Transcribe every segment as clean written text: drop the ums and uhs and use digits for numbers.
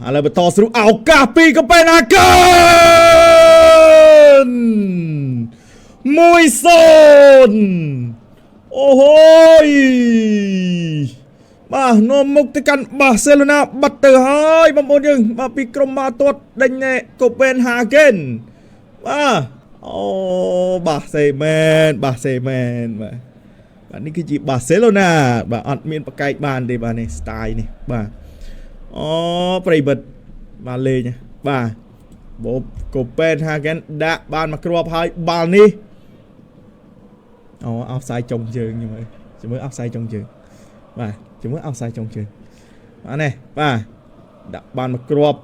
ឥឡូវបន្តស្រួលឱកាសពីកូប៉េនហាហ្គែន 1-0 អូហូយបាទនាំមុខទៅកាន់បាសេឡូណាបាត់ទៅហើយបងប្អូនយើងបាទពីក្រុមបាល់ទាត់ដេញនៅកូប៉េនហាហ្គែនបាទអូបាសេមែនបាទបាទនេះគឺជាបាសេឡូណាបាទអត់មានប្រកែកបានទេបាទនេះ style នេះបាទអូប្រិយមិត្តបាទលេងបាទបូបកូប៉េនហាហ្គែនដាក់បានមកគ្រាប់ហើយបាល់នេះអូអោបសាយចុងជើងជាមួយអោបសាយចុងជើងបាទជាមួយអោបសាយចុងជើងបាទនេះបាទដាក់បានមកគ្រាប់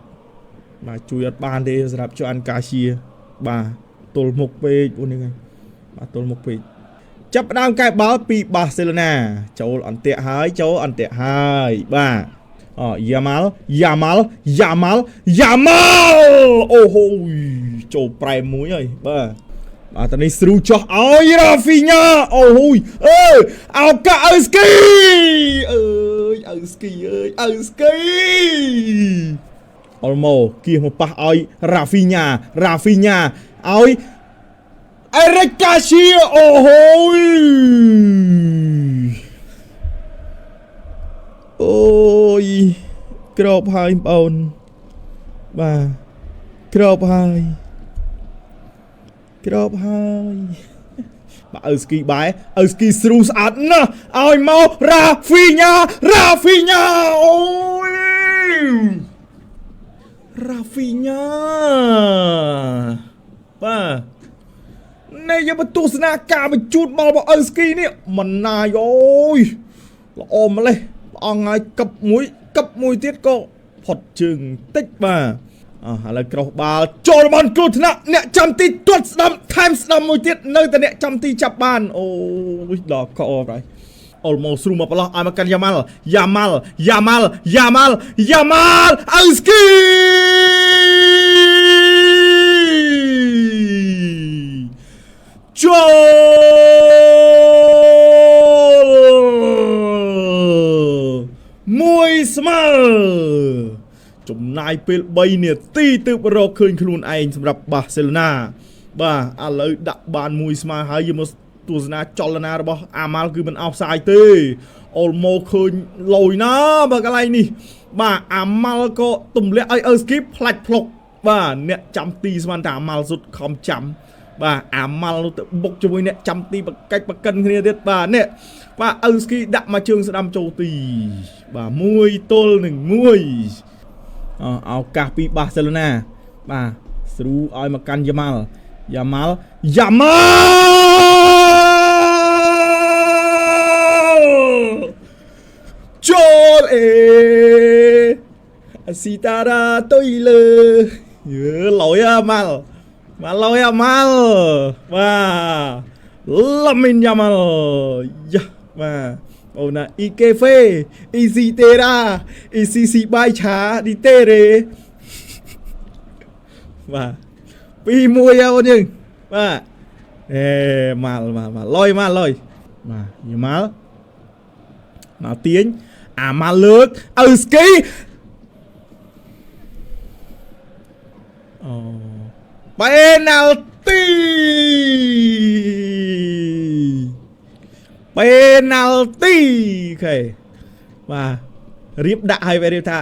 បាទជួយអត់បានទេសម្រាប់ជអានកាសៀបាទទល់មុខពេកអូនហ្នឹងបាទទល់មុខពេកចាប់ផ្ដើមកែបាល់ពីបាសេឡូណាចូលអន្ទាក់ហើយបាទយ៉ាម៉ាល់អូហូយចូលប្រែមួយហើយបាទតនេះស្រូចោះឲ្យរ៉ាហ្វីញ៉ាអូហូយឱកាសឪស្គីអល់ម៉ូគៀសមកប៉ះឲ្យរ៉ាហ្វីញ៉ាឲ្យអេរិកកាសៀអូហូយអូយក្របហើយបងអូនបាទក្របហើយបាទឪស្គីបែឪស្គីស្រូស្អាតណាស់ឲ្យមករ៉ាហ្វីញ៉ាអូយរ៉ាហ្វីញ៉ាបាទនេះយកមកទស្សនាការបញ្ជូនបាល់របស់ឪស្គីនេះមិនណាយអូយល្អម្លេះព្រះអង្គហើយកឹបមួយទៀតក៏ផុតជើងតិចបាទឥឡូវក្រោះបាល់ចូលបានគ្រោះថ្នាក់អ្នកចាំទីទាត់ស្ដាំថែមស្ដាំមួយទៀតនៅតែអ្នកចាំទីចាប់បានអូយដល់កអហើយអល់ម៉ូស្រូមកប្រឡោះឲ្យមកកាន់យ៉ាម៉ាល់ឪស្គីចូល1 ស្មើចំណាយពេល3នាទីទើបរកឃើញខ្លួនឯងសម្រាប់បាសេឡូណាបាទឥឡូវដាក់បាន1 ស្មើហើយយកមកទស្សនាចលនារបស់អាម៉ាល់គឺមិនអោបសាយទេអល់ម៉ូឃើញលយណាបើកន្លែងនេះបាទអាម៉ាល់ក៏ទម្លាក់ឲ្យឪស្គីផ្លាច់ភ្លុកបាទអ្នកចាំទីស្មានតែអាម៉ាល់សុទ្ធខំចាំបាទអាម៉ាល់ទៅបុកជាមួយអ្នកចាំទីបកាច់បកិនគ្នាទៀតបាទនេះបាទឪស្គីដាក់មកជើងស្ដាំចូលទីបាទ1-1ឱកាសពីបាសេឡូណាបាទស្រូឲ្យមកកាន់យ៉ាម៉ាល់ចូលអាស៊ីតារ៉ាតុយលើលយអាម៉ាល់បាទឡាមីនយ៉ាម៉ាល់យ៉ាបាទអូណាអ៊ីកេហ្វេអ៊ីស៊ីតេរ៉ាអ៊ីស៊ីស៊ីបាយឆាឌីតេរេបាទ2-1អូនយើងបាទម៉ាល់លយបាទយ៉ាម៉ាល់មកទាញអាម៉ាល់លើកឪស្គីអូបេណាល់ទីអូខេបាទរៀបដាក់ឲ្យរៀបថា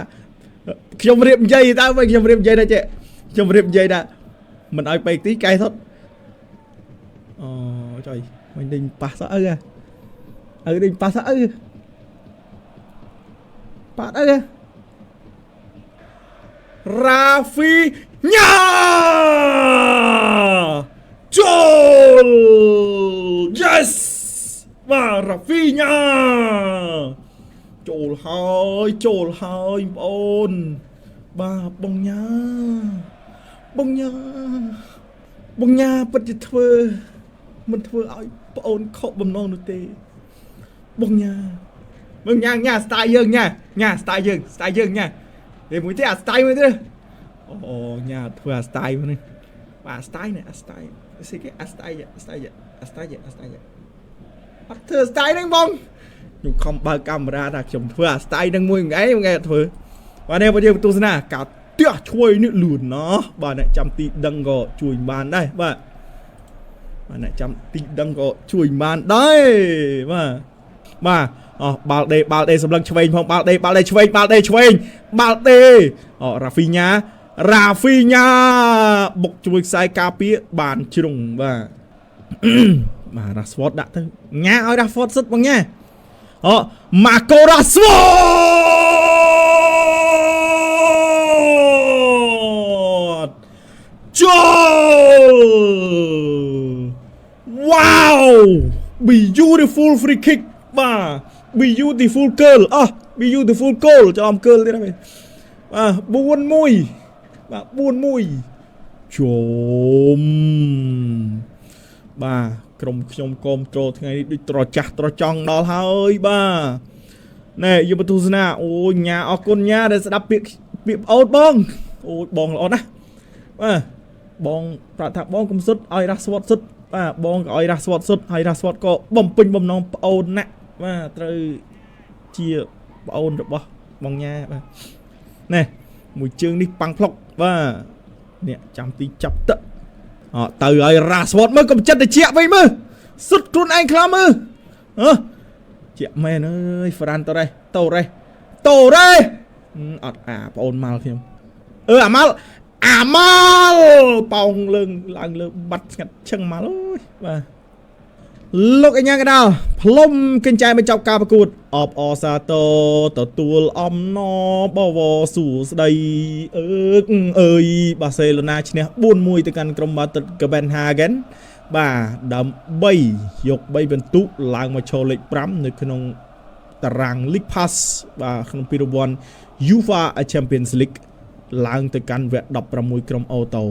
ខ្ញុំរៀបនិយាយតើខ្ញុំរៀបនិយាយដែរចេះខ្ញុំរៀបនិយាយថាមិនឲ្យពេកទីកែសុតអូចុយមិនដេញប៉ះសអើដេញប៉ះសអើប៉ាត់អើរ៉ាហ្វីញ៉ាចូល yes បាទរ៉ាហ្វីញ៉ាចូលហើយបងអូនបាទបងញ៉ាពិតជាធ្វើមិនធ្វើឲ្យបងអូនខកបំណងនោះទេបងញ៉ាស្ទាយយើងញ៉ាស្ទាយយើងញ៉ាពេលមួយទៀតអាស្ទាយមួយទៀតអូញ៉ាធ្វើអាស្ទាយមកនេះបាទស្ទាយនេះអាស្ទាយស្អីគេអាស្ទាយអត់ធ្វើស្ទាយហ្នឹងបងខ្ញុំខំបើកកាមេរ៉ាថាខ្ញុំធ្វើអាស្ទាយហ្នឹងមួយថ្ងៃអត់ធ្វើ và đây bây giờ tôi sẽ cả tia chui nước lùn nó bà này chăm tí đăng gọ chui bàn đây bà này chăm tí đăng gọ chui bàn đây bà bà đây sầm lăng chui không bà đây chui bà đây Rafinha bục chui sai cà pía bàn trùng bà mà Rashford đã thôi nhá ơi Rashford rất bằng nha Marco Rashford wow beautiful free kick bà beautiful goal beautiful goal cho ông goal thế này buồn mùi chồm bàក្រុមខ្ញុំកុំចូលថ្ងៃនេះដូចត្រចាស់ត្រចង់ដល់ហើយបាទណែយកបន្ទូសនាអូញ៉ាអរគុណញ៉ាដែលស្ដាប់ពាក្យប្អូនបងអូយបងល្អណាស់បាទបងប្រាប់ថាបងកុំសុទ្ធឲ្យរ៉ាស្វតសុទ្ធបាទបងក៏ឲ្យរ៉ាស្វតសុទ្ធហើយរ៉ាស្វតក៏បំពេញបំណងប្អូនណាស់បាទត្រូវជាប្អូនរបស់បងញ៉ាបាទណែមួយជើងនេះប៉ាំងផ្លុកបាទនេះចាំទីចាប់ទឹកទៅឲ្យរ៉ាស្វតមើលកុំចិត្តតែជាវិញមើលសុទ្ធខ្លួនឯងខ្លាំងមើលជាមែនអើយហ្វ្រាន់តូរ៉េអត់ប្អូនម៉ាល់ខ្ញុំអាម៉ាល់ប៉ោងឡើងលើបាត់ស្ងាត់ឈឹងម៉ាល់អើយបាទលោកអញ្ញាកដាលផ្លុំកញ្ចែបញ្ចប់ការប្រកួតអបអសាទរទទួលអំណរបវសួស្ដីអើយបាសេឡូណាឈ្នះ 4-1 ទៅកាន់ក្រុមបាល់ទិតកូពេនហាហ្គិនបាទដើម្បីយក3ពិន្ទុឡើងមកឈរលេខ 5 នៅក្នុងតារាង League Pass បាទក្នុងពានរង្វាន់ UEFA Champions League ឡើងទៅកាន់វគ្គ 16 ក្រុមអូតូ